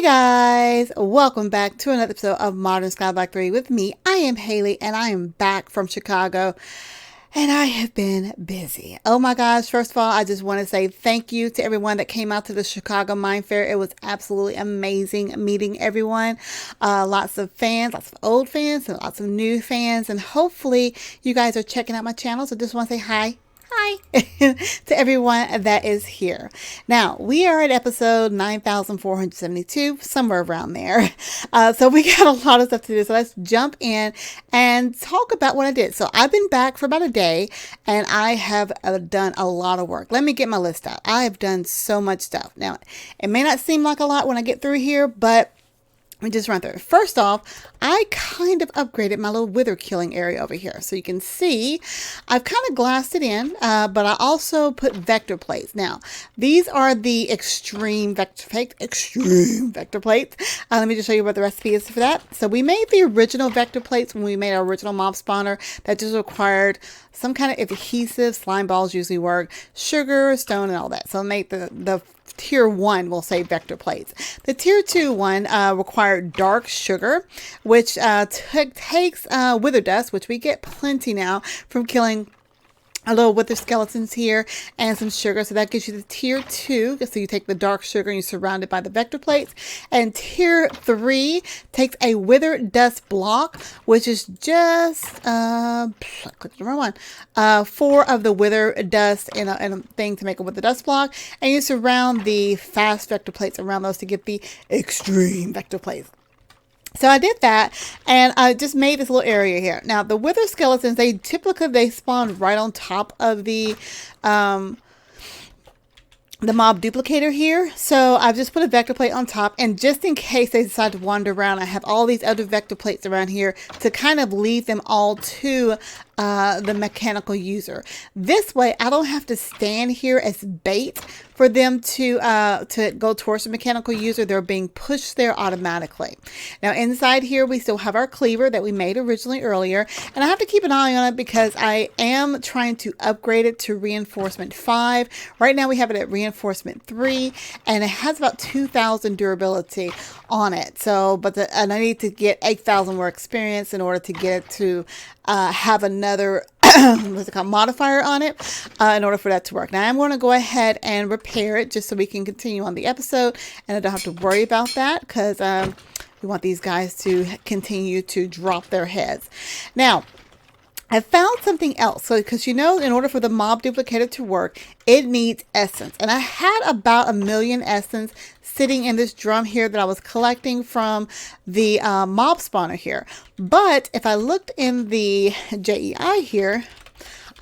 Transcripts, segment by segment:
Hey guys, welcome back to another episode of Modern Skyblock 3 with me. I am Haliee and I am back from Chicago and I have been busy. Oh my gosh, first of all, I just want to say thank you to everyone that came out to the Chicago Mine Fair. It was absolutely amazing meeting everyone. Lots of fans, lots of old fans and lots of new fans, and hopefully you guys are checking out my channel. So just want to say hi. Hi to everyone that is here. Now, we are at episode 9472, somewhere around there. So we got a lot of stuff to do. So let's jump in and talk about what I did. So I've been back for about a day and I have done a lot of work. Let me get my list out. I have done so much stuff. Now, it may not seem like a lot when I get through here, but let me just run through it. First off, I kind of upgraded my little wither killing area over here. So you can see I've kind of glassed it in, but I also put vector plates. Now, these are the extreme vector plates. Let me just show you what the recipe is for that. So we made the original vector plates when we made our original mob spawner. That just required some kind of adhesive. Slime balls usually work, sugar, stone, and all that. So make the tier 1 will say vector plates. The tier 2 one required dark sugar, which takes wither dust, which we get plenty now from killing a little wither skeletons here, and some sugar. So that gives you the tier 2. So you take the dark sugar and you surround it by the vector plates. And tier 3 takes a wither dust block, which is just click the wrong one. 4 of the wither dust in a thing to make a wither dust block, and you surround the fast vector plates around those to get the extreme vector plates. So I did that, and I just made this little area here. Now, the wither skeletons, they spawn right on top of the mob duplicator here. So I've just put a vector plate on top, and just in case they decide to wander around, I have all these other vector plates around here to kind of lead them all to the mechanical user. This way, I don't have to stand here as bait for them to go towards the mechanical user. They're being pushed there automatically. Now, inside here, we still have our cleaver that we made originally earlier, and I have to keep an eye on it because I am trying to upgrade it to reinforcement 5. Right now, we have it at reinforcement 3, and it has about 2,000 durability on it. So, and I need to get 8,000 more experience in order to get it to have another what's it called, modifier on it in order for that to work. Now I'm going to go ahead and repair it just so we can continue on the episode, and I don't have to worry about that because we want these guys to continue to drop their heads. Now, I found something else. So, because in order for the mob duplicator to work, it needs essence. And I had about 1 million essence sitting in this drum here that I was collecting from the mob spawner here. But if I looked in the JEI here,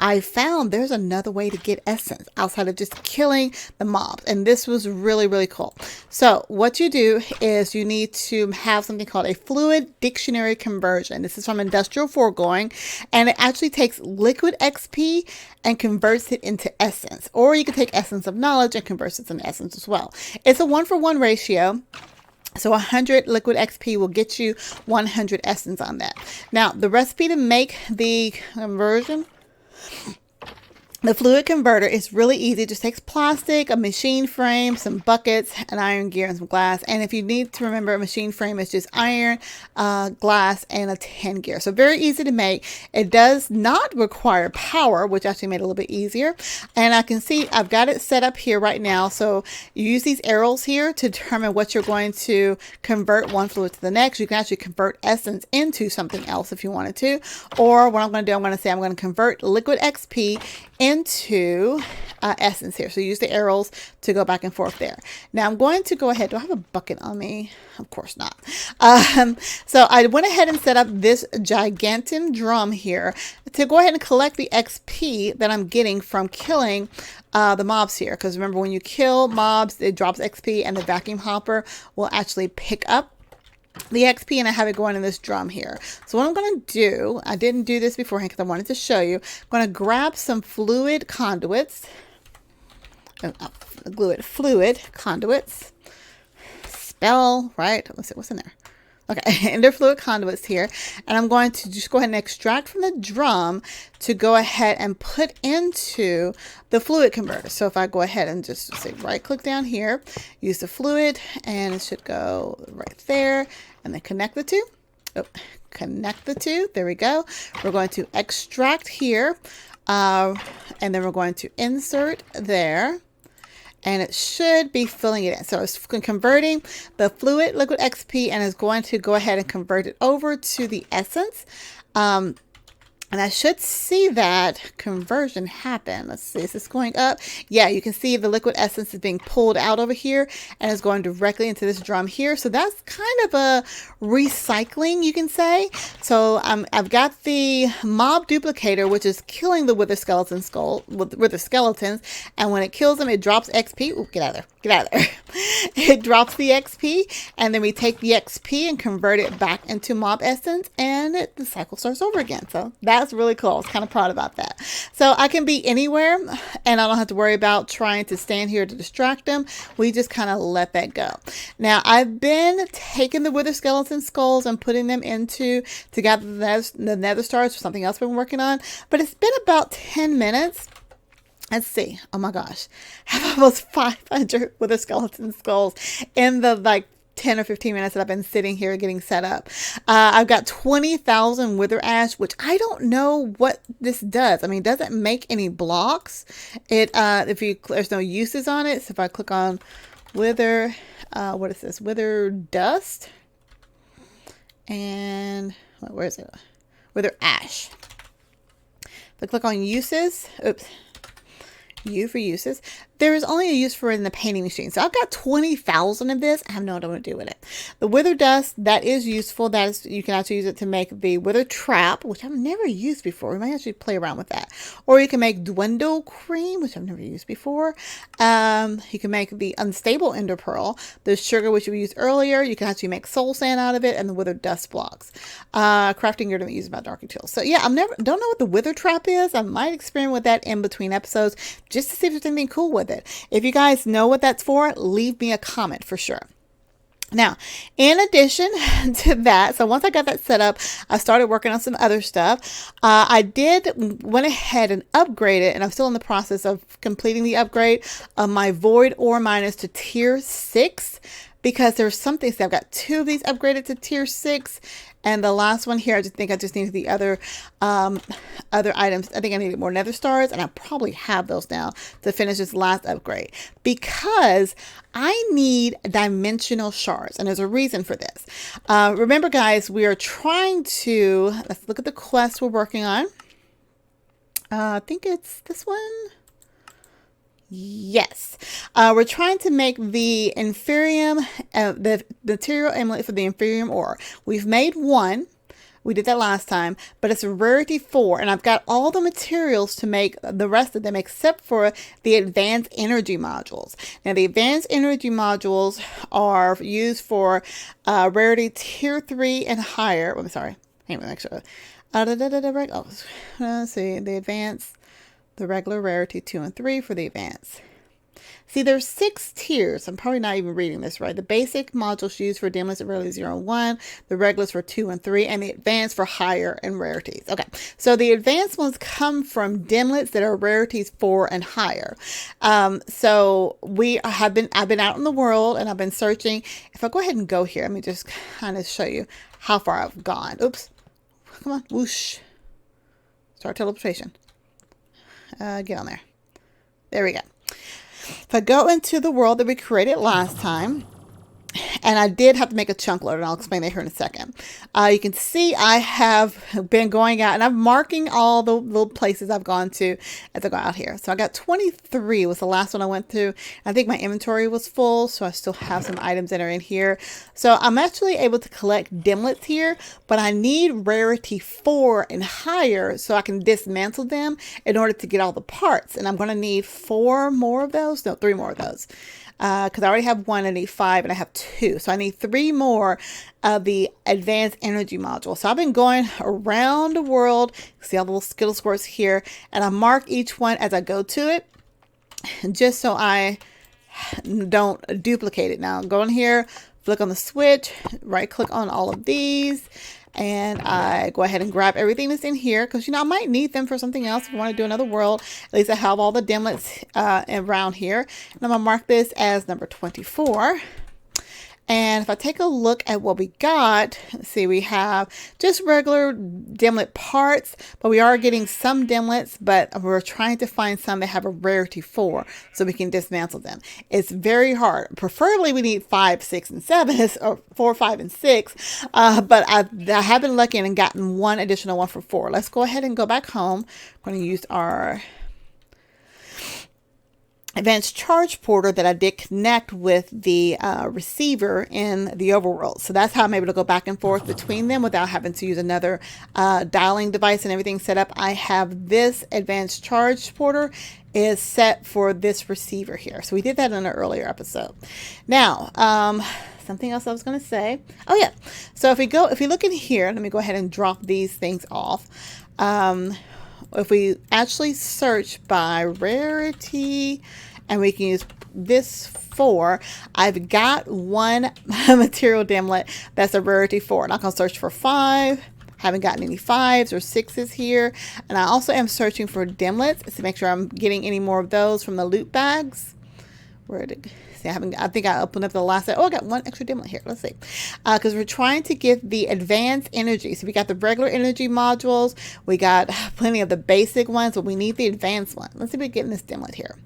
I found there's another way to get essence outside of just killing the mobs. And this was really, really cool. So what you do is you need to have something called a fluid dictionary conversion. This is from Industrial Foregoing, and it actually takes liquid XP and converts it into essence. Or you can take essence of knowledge and converts it into essence as well. It's a 1-for-1 ratio. So 100 liquid XP will get you 100 essence on that. Now, the recipe to make the conversion, the fluid converter, is really easy. It just takes plastic, a machine frame, some buckets, an iron gear, and some glass. And if you need to remember, a machine frame is just iron, glass, and a tin gear. So very easy to make. It does not require power, which actually made it a little bit easier. And I can see I've got it set up here right now. So you use these arrows here to determine what you're going to convert one fluid to the next. You can actually convert essence into something else if you wanted to. Or what I'm going to do, I'm going to convert liquid XP into essence here. So use the arrows to go back and forth there. Now I'm going to go ahead. Do I have a bucket on me? Of course not. So I went ahead and set up this gigantic drum here to go ahead and collect the XP that I'm getting from killing the mobs here. Because remember, when you kill mobs, it drops XP, and the vacuum hopper will actually pick up the XP, and I have it going in this drum here. So what I'm going to do, I didn't do this beforehand because I wanted to show you. I'm going to grab some fluid conduits, fluid conduits, spell, right? Let's see, what's in there? Okay, ender fluid conduits here, and I'm going to just go ahead and extract from the drum to go ahead and put into the fluid converter. So if I go ahead and just say right click down here, use the fluid, and it should go right there, and then connect the two. Oh, connect the two. There we go. We're going to extract here, and then we're going to insert there. And it should be filling it in. So it's converting the fluid liquid XP and is going to go ahead and convert it over to the essence. And I should see that conversion happen. Let's see, is this going up? Yeah, you can see the liquid essence is being pulled out over here and is going directly into this drum here. So that's kind of a recycling, you can say. So I've got the mob duplicator, which is killing the wither skeletons. And when it kills them, it drops XP. Ooh, get out of there. Get out of there. It drops the XP, and then we take the XP and convert it back into mob essence, and the cycle starts over again. So that's really cool. I was kind of proud about that. So I can be anywhere, and I don't have to worry about trying to stand here to distract them. We just kind of let that go. Now, I've been taking the wither skeleton skulls and putting them into to gather the nether stars for something else we've been working on, but it's been about 10 minutes. Let's see. Oh my gosh. I have almost 500 wither skeleton skulls in the 10 or 15 minutes that I've been sitting here getting set up. I've got 20,000 wither ash, which I don't know what this does. I mean, it doesn't make any blocks. There's no uses on it. So if I click on wither, what is this? Wither dust. And where is it? Wither ash. If I click on uses, oops. U for uses. There is only a use for it in the painting machine. So I've got 20,000 of this. I have no idea what to do with it. The wither dust, that is useful. You can actually use it to make the wither trap, which I've never used before. We might actually play around with that. Or you can make dwindle cream, which I've never used before. You can make the unstable ender pearl, the sugar which we used earlier. You can actually make soul sand out of it, and the wither dust blocks. Crafting gear to use about dark tools. So yeah, don't know what the wither trap is. I might experiment with that in between episodes just to see if there's anything cool with it. If you guys know what that's for, leave me a comment for sure. Now, in addition to that, so once I got that set up, I started working on some other stuff. I went ahead and upgraded, and I'm still in the process of completing the upgrade of my void ore miners to tier 6. Because there's some things that I've got 2 of these upgraded to tier 6, and the last one here, I just needed the other items. I think I needed more nether stars, and I probably have those now to finish this last upgrade because I need dimensional shards, and there's a reason for this. Remember, guys, we are trying to let's look at the quest we're working on. I think it's this one. Yes, we're trying to make the inferium, the material amulet for the inferium ore. We've made one. We did that last time, but it's a rarity 4, and I've got all the materials to make the rest of them except for the advanced energy modules. Now, the advanced energy modules are used for rarity tier 3 and higher. I'm sorry. Hang on, make sure. Let's see. The advanced. The regular rarity 2 and 3 for the advanced. See, there's 6 tiers. I'm probably not even reading this right. The basic modules used for dimlets are rarity 0 and 1, the regulars for 2 and 3, and the advanced for higher and rarities. Okay, so the advanced ones come from dimlets that are rarities 4 and higher. So I've been out in the world and I've been searching. If I go ahead and go here, let me just kind of show you how far I've gone. Oops, come on, whoosh. Start teleportation. Get on there. There we go. If I go into the world that we created last time, and I did have to make a chunk loader, and I'll explain that here in a second. You can see I have been going out, and I'm marking all the little places I've gone to as I go out here. So I got 23 was the last one I went through. I think my inventory was full, so I still have some items that are in here. So I'm actually able to collect dimlets here, but I need rarity 4 and higher so I can dismantle them in order to get all the parts. And I'm going to need 4 more of those. No, 3 more of those. Because I already have 1, I need 5, and I have 2. So I need 3 more of the advanced energy module. So I've been going around the world. See all the little skittle squirts here. And I mark each one as I go to it, just so I don't duplicate it. Now go in here, Flick on the switch, right click on all of these, and I go ahead and grab everything that's in here because, you know, I might need them for something else if I want to do another world. At least I have all the dimlets around here. And I'm going to mark this as number 24. And if I take a look at what we got, let's see, we have just regular dimlet parts, but we are getting some dimlets, but we're trying to find some that have a rarity 4 so we can dismantle them. It's very hard. Preferably we need 5, 6, and 7, or 4, 5, and 6, but I have been lucky and gotten one additional one for 4. Let's go ahead and go back home. I'm going to use our advanced charge porter that I did connect with the receiver in the overworld. So that's how I'm able to go back and forth between them without having to use another dialing device and everything set up. I have this advanced charge porter is set for this receiver here. So we did that in an earlier episode. Now, something else I was going to say. Oh yeah. So if we look in here, let me go ahead and drop these things off. If we actually search by rarity, and we can use this 4, I've got one material dimlet that's a rarity 4. And I'm going to search for 5. Haven't gotten any 5s or 6s here. And I also am searching for dimlets to make sure I'm getting any more of those from the loot bags. Where did it? See, I think I opened up the last set. Oh, I got one extra dimlet here. Let's see. Because we're trying to get the advanced energy. So we got the regular energy modules. We got plenty of the basic ones, but we need the advanced one. Let's see if we get in this dimlet here.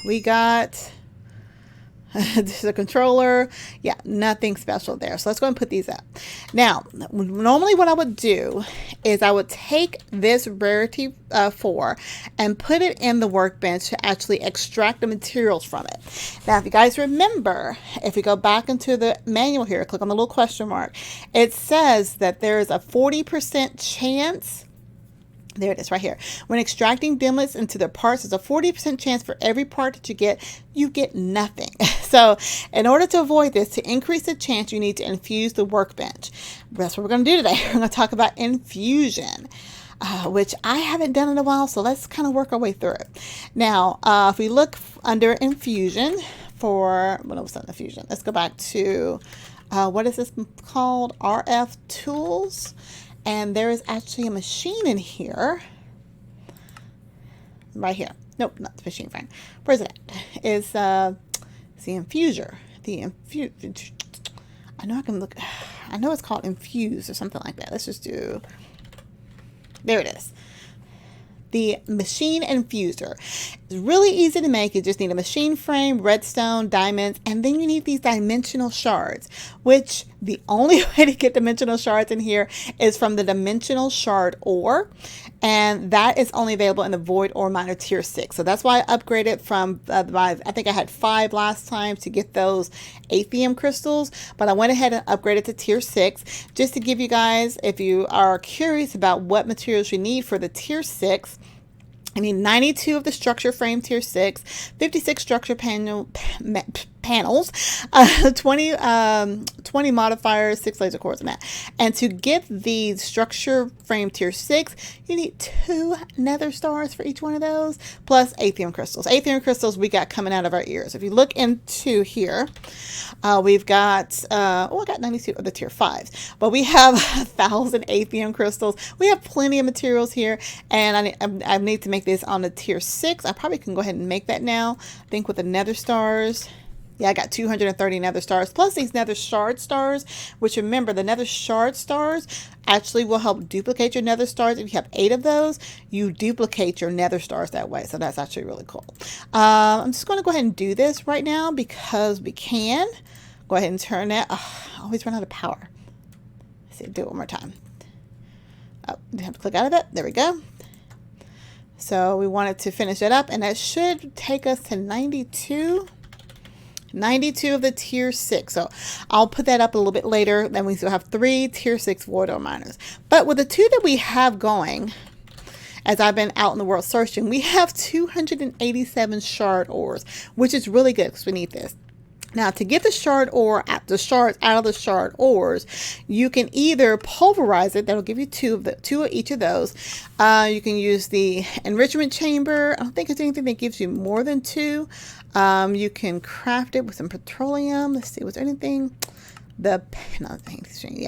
We got the controller. Yeah, nothing special there. So let's go and put these up. Now, normally what I would do is I would take this rarity 4 and put it in the workbench to actually extract the materials from it. Now, if you guys remember, if we go back into the manual here, click on the little question mark, it says that there is a 40% chance. There it is right here. When extracting dimlets into their parts, there's a 40% chance for every part that you get nothing. So in order to avoid this, to increase the chance, you need to infuse the workbench. That's what we're going to do today. We're going to talk about infusion, which I haven't done in a while. So let's kind of work our way through it. Now, if we look under infusion for, well, it was not infusion. Let's go back to, what is this called? RF tools. And there is actually a machine in here. Right here. Nope, not the machine frame. Where is it at? It's the infuser. I know I can look. I know it's called infuse or something like that. Let's just do. There it is. The machine infuser. It's really easy to make. You just need a machine frame, redstone, diamonds, and then you need these dimensional shards, which the only way to get dimensional shards in here is from the dimensional shard ore, and that is only available in the void ore miner tier 6. So that's why I upgraded from I think I had 5 last time to get those atheum crystals, but I went ahead and upgraded to tier 6 just to give you guys, if you are curious about what materials you need for the tier 6. I need 92 of the structure frame tier 6, 56 structure panels, 20 modifiers, 6 laser cores, and that. And to get the structure frame tier 6, you need 2 nether stars for each one of those, plus atheum crystals. Atheum crystals we got coming out of our ears. If you look into here, we've got, I got 92 of the tier 5s, but we have 1,000 atheum crystals. We have plenty of materials here, and I need to make this on the tier 6. I probably can go ahead and make that now. I think with the nether stars. Yeah, I got 230 nether stars, plus these nether shard stars, which remember, the nether shard stars actually will help duplicate your nether stars. If you have 8 of those, you duplicate your nether stars that way. So that's actually really cool. I'm just going to go ahead and do this right now because we can. Go ahead and turn that. Oh, I always run out of power. Let's see, do it one more time. Oh, you have to click out of it. There we go. So we wanted to finish it up, and that should take us to 92 of the tier 6. So I'll put that up a little bit later. Then we still have 3 tier 6 void ore miners. But with the 2 that we have going, as I've been out in the world searching, we have 287 shard ores, which is really good because we need this. Now, to get the shard ore, the shards out of the shard ores, you can either pulverize it. That'll give you two of each of those. You can use the enrichment chamber. I don't think there's anything that gives you more than two. You can craft it with some petroleum. Let's see, was there anything? Yeah,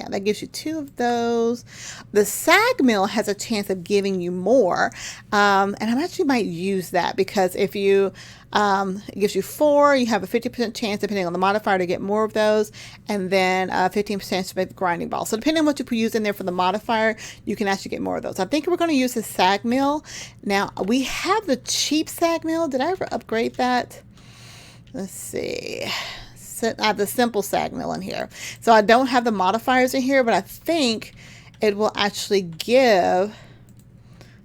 that gives you two of those. The sag mill has a chance of giving you more, and I actually might use that because if you it gives you 4, you have a 50% chance, depending on the modifier, to get more of those, and then 15% to make the grinding ball. So depending on what you use in there for the modifier, you can actually get more of those. I think we're going to use the sag mill. Now, we have the cheap sag mill. Did I ever upgrade that? Let's see. I have the simple sag mill in here. So I don't have the modifiers in here, but I think it will actually give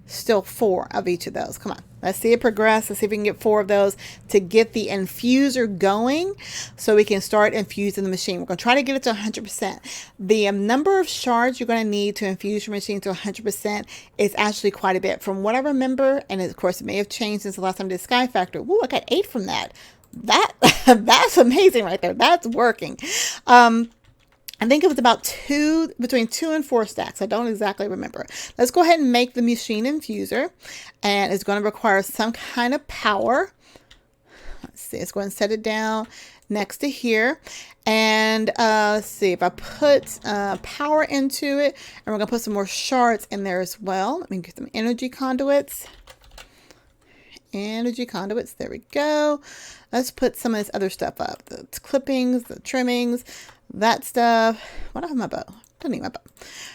still 4 of each of those. Come on. Let's see it progress. Let's see if we can get 4 of those to get the infuser going so we can start infusing the machine. We're going to try to get it to 100%. The number of shards you're going to need to infuse your machine to 100% is actually quite a bit. From what I remember, and of course it may have changed since the last time I did Sky Factor. Ooh, I got 8 from that. That's amazing right there. That's working. I think it was about between 2 and 4 stacks. I don't exactly remember. Let's go ahead and make the machine infuser, and it's going to require some kind of power. Let's see. Let's go ahead and set it down next to here, and let's see if I put power into it, and we're going to put some more shards in there as well. Let me get some energy conduits. Energy conduits. There we go. Let's put some of this other stuff up. The clippings, the trimmings, that stuff. What do I have my bow? Don't need my bow.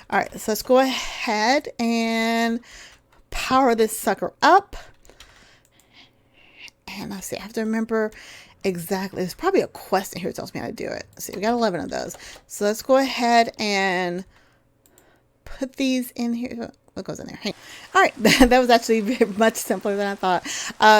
All right, so let's go ahead and power this sucker up. And let's see, I have to remember exactly. There's probably a quest in here that tells me how to do it. Let's see, we got 11 of those. So let's go ahead and put these in here. What goes in there? Hey. All right, that was actually much simpler than I thought.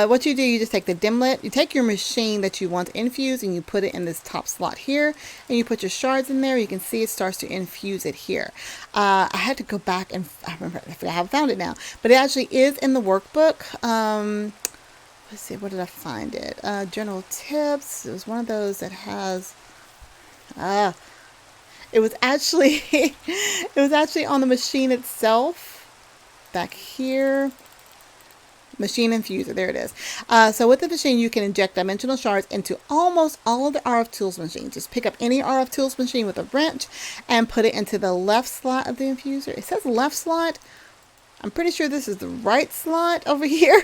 What you do, you just take the dimlet, you take your machine that you want to infuse, and you put it in this top slot here, and you put your shards in there. You can see it starts to infuse it here. I had to go back and I forgot how I found it now, but it actually is in the workbook. Let's see, where did I find it? General tips. It was one of those that has. It was actually on the machine itself. Back here, machine infuser, there it is. So with the machine, you can inject dimensional shards into almost all of the RF Tools machines. Just pick up any RF Tools machine with a wrench and put it into the left slot of the infuser. It says left slot. I'm pretty sure this is the right slot over here,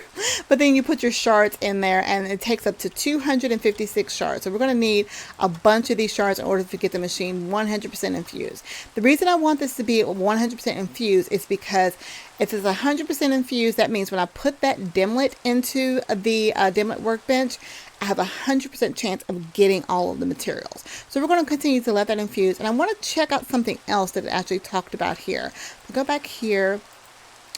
but then you put your shards in there, and it takes up to 256 shards. So we're going to need a bunch of these shards in order to get the machine 100% infused. The reason I want this to be 100% infused is because if it's 100% infused, that means when I put that dimlet into the dimlet workbench, I have a 100% chance of getting all of the materials. So we're going to continue to let that infuse, and I want to check out something else that it actually talked about here. We'll go back here.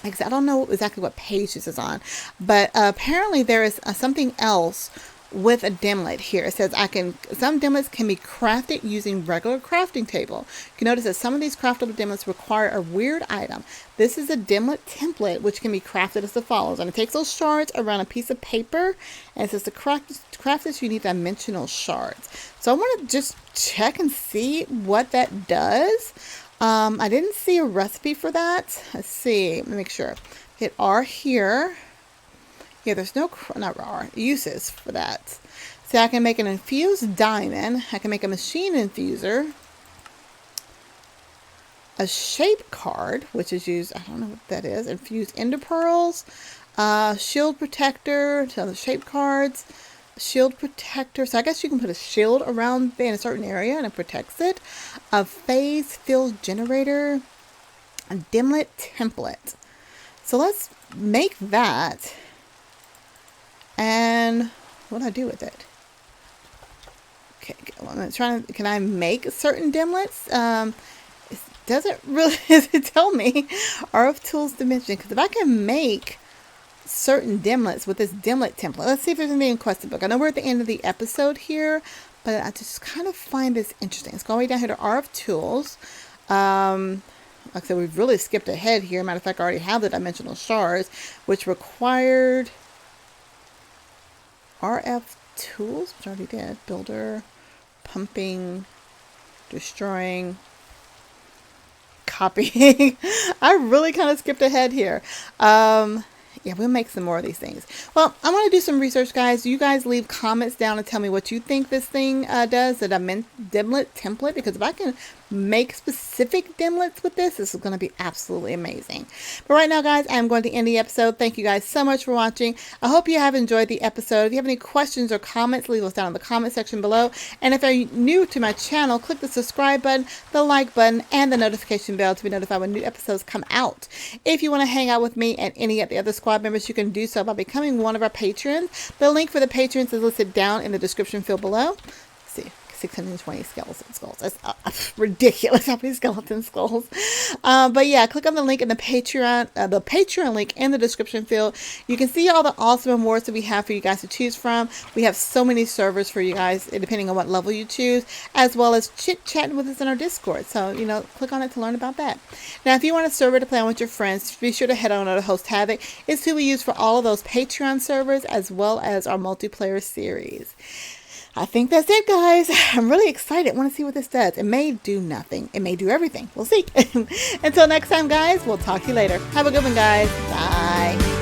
I don't know exactly what page this is on, but apparently there is something else with a dimlet here. It says some dimlets can be crafted using regular crafting table. You can notice that some of these craftable dimlets require a weird item. This is a dimlet template, which can be crafted as follows. And it takes those shards around a piece of paper, and it says to craft this, you need dimensional shards. So I want to just check and see what that does. I didn't see a recipe for that. Let's see. Let me make sure. Hit R here. Yeah, there's no not R uses for that. So I can make an infused diamond. I can make a machine infuser. A shape card, which is used. I don't know what that is. Infused ender pearls. Shield protector. So the shape cards. Shield protector. So I guess you can put a shield around in a certain area and it protects it. A phase field generator. A dimlet template. So let's make that. And what do I do with it? Okay, I'm trying to. Can I make certain dimlets? It doesn't really tell me RF Tools dimension, because if I can make certain dimlets with this dimlet template. Let's see if there's anything in Quest Book. I know we're at the end of the episode here, but I just kind of find this interesting. Let's go all the way down here to RF Tools. Like I said, we've really skipped ahead here. Matter of fact, I already have the dimensional shards, which required RF Tools, which I already did. Builder, pumping, destroying, copying. I really kind of skipped ahead here. Yeah, we'll make some more of these things. Well, I want to do some research, guys. You guys leave comments down and tell me what you think this thing does, the dimlet template, because if I can make specific dimlets with this is going to be absolutely amazing. But right now, guys, I'm going to end the episode. Thank you guys so much for watching. I hope you have enjoyed the episode. If you have any questions or comments, leave those down in the comment section below. And if you're new to my channel, click the subscribe button, the like button, and the notification bell to be notified when new episodes come out. If you want to hang out with me and any of the other squad members, you can do so by becoming one of our patrons. The link for the patrons is listed down in the description field below. Let's see. 620 skeleton skulls. That's ridiculous how many skeleton skulls. But yeah, click on the link in the Patreon link in the description field. You can see all the awesome awards that we have for you guys to choose from. We have so many servers for you guys, depending on what level you choose, as well as chit-chatting with us in our Discord. So, you know, click on it to learn about that. Now, if you want a server to play on with your friends, be sure to head on over to Host Havoc. It's who we use for all of those Patreon servers, as well as our multiplayer series. I think that's it, guys. I'm really excited. I want to see what this does. It may do nothing. It may do everything. We'll see. Until next time, guys, we'll talk to you later. Have a good one, guys. Bye.